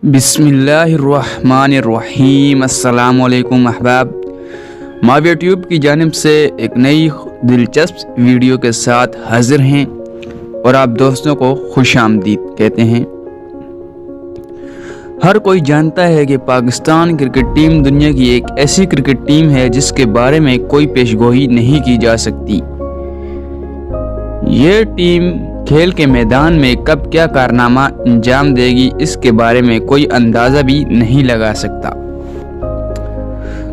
बिस्मिल्लाहिर्रहमानिर्रहीम। अस्सलामुअलैकुम अहबाब। माविया ट्यूब की जानिब से एक नई दिलचस्प वीडियो के साथ हाजिर हैं और आप दोस्तों को खुश आमदीद कहते हैं। हर कोई जानता है कि पाकिस्तान क्रिकेट टीम दुनिया की एक ऐसी क्रिकेट टीम है जिसके बारे में कोई पेशगोई नहीं की जा सकती। ये टीम खेल के मैदान में कब क्या कारनामा अंजाम देगी इसके बारे में कोई अंदाज़ा भी नहीं लगा सकता।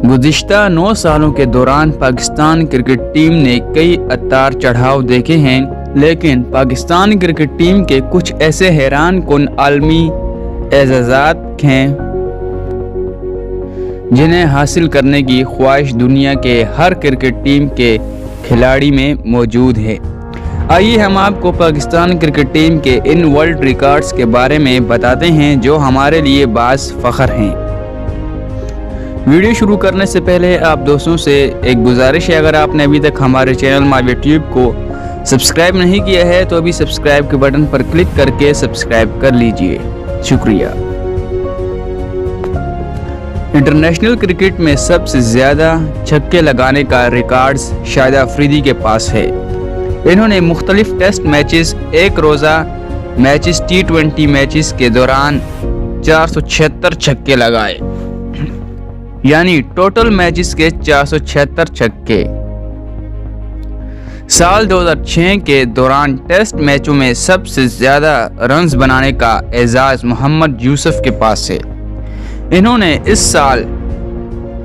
गुज़िश्ता 9 सालों के दौरान पाकिस्तान क्रिकेट टीम ने कई उतार चढ़ाव देखे हैं, लेकिन पाकिस्तान क्रिकेट टीम के कुछ ऐसे हैरान कुन आलमी एजाज़ात हैं जिन्हें हासिल करने की ख्वाहिश दुनिया के हर क्रिकेट टीम के खिलाड़ी में मौजूद है। आइए हम आपको पाकिस्तान क्रिकेट टीम के इन वर्ल्ड रिकॉर्ड्स के बारे में बताते हैं जो हमारे लिए बास फ़ख्र हैं। वीडियो शुरू करने से पहले आप दोस्तों से एक गुजारिश है, अगर आपने अभी तक हमारे चैनल माविया ट्यूब को सब्सक्राइब नहीं किया है तो अभी सब्सक्राइब के बटन पर क्लिक करके सब्सक्राइब कर लीजिए। शुक्रिया। इंटरनेशनल क्रिकेट में सबसे ज़्यादा छक्के लगाने का रिकॉर्ड्स शाहिद अफरीदी के पास है। इन्होंने मुख्तलिफ टेस्ट मैचेस, एक रोज़ा मैचेस, T20 मैचेस के दौरान 476 छक्के लगाए, यानी टोटल मैचेस के 476 छक्के। साल 2006 के दौरान टेस्ट मैचों में सबसे ज़्यादा रन्स बनाने का एजाज़ मोहम्मद यूसुफ के पास है। इन्होंने इस साल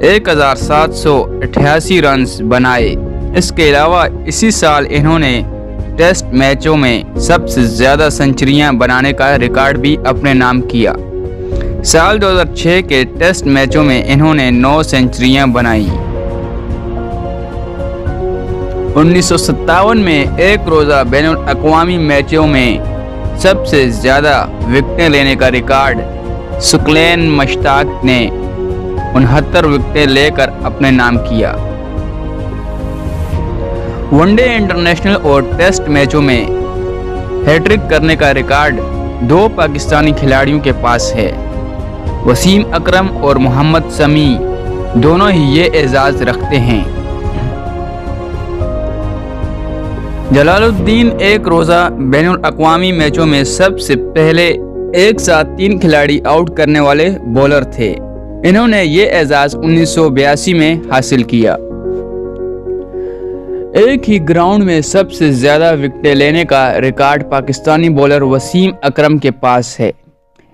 1788 रन्स बनाए। इसके अलावा इसी साल इन्होंने टेस्ट मैचों में सबसे ज़्यादा सेंचुरियां बनाने का रिकॉर्ड भी अपने नाम किया। साल 2006 के टेस्ट मैचों में इन्होंने 9 सेंचुरियां बनाई। 1957 में एक रोज़ा बैनुल अक़वामी मैचों में सबसे ज़्यादा विकेटें लेने का रिकॉर्ड सुकलैन मश्ताक ने 69 विकेटें लेकर अपने नाम किया। वनडे, इंटरनेशनल और टेस्ट मैचों में हैट्रिक करने का रिकॉर्ड 2 पाकिस्तानी खिलाड़ियों के पास है। वसीम अकरम और मोहम्मद शमी दोनों ही ये एजाज़ रखते हैं। जलालुद्दीन एक रोज़ा बैनुल अक़वामी मैचों में सबसे पहले एक साथ 3 खिलाड़ी आउट करने वाले बॉलर थे। इन्होंने ये एजाज़ 1982 में हासिल किया। एक ही ग्राउंड में सबसे ज़्यादा विकेटें लेने का रिकॉर्ड पाकिस्तानी बॉलर वसीम अकरम के पास है।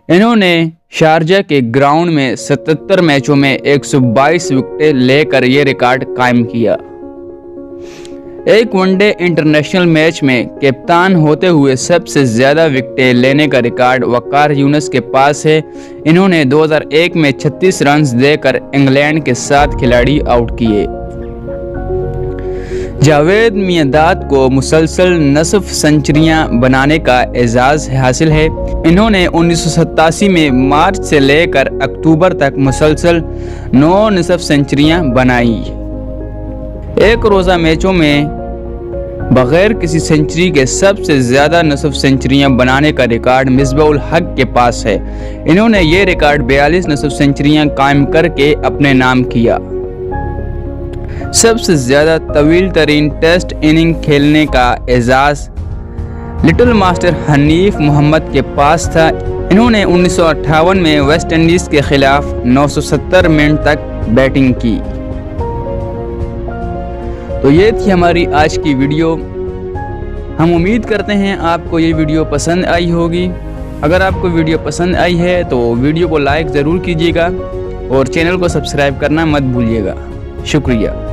इन्होंने शारजा के ग्राउंड में 77 मैचों में 122 विकेटें लेकर ये रिकॉर्ड कायम किया। एक वनडे इंटरनेशनल मैच में कप्तान होते हुए सबसे ज़्यादा विकेटें लेने का रिकॉर्ड वक़ार यूनुस के पास है। इन्होंने 2001 में 36 रन्स देकर इंग्लैंड के 7 खिलाड़ी आउट किए। जावेद मियांदाद को मुसलसल नसफ सेंचुरियां बनाने का एजाज़ हासिल है। इन्होंने 1987 में मार्च से लेकर अक्टूबर तक मुसलसल 9 नसफ सेंचुरियां बनाई। एक रोज़ा मैचों में बगैर किसी सेंचुरी के सबसे ज़्यादा नसफ सेंचुरियां बनाने का रिकॉर्ड मिसबाउल हक के पास है। इन्होंने ये रिकॉर्ड 42 नसफ सेंचुरियां कायम करके अपने नाम किया। सबसे ज़्यादा तवील तरीन टेस्ट इनिंग खेलने का एजाज़ लिटिल मास्टर हनीफ मोहम्मद के पास था। इन्होंने 1958 में वेस्ट इंडीज़ के खिलाफ 970 मिनट तक बैटिंग की। तो ये थी हमारी आज की वीडियो। हम उम्मीद करते हैं आपको ये वीडियो पसंद आई होगी। अगर आपको वीडियो पसंद आई है तो वीडियो को लाइक ज़रूर कीजिएगा और चैनल को सब्सक्राइब करना मत भूलिएगा। शुक्रिया।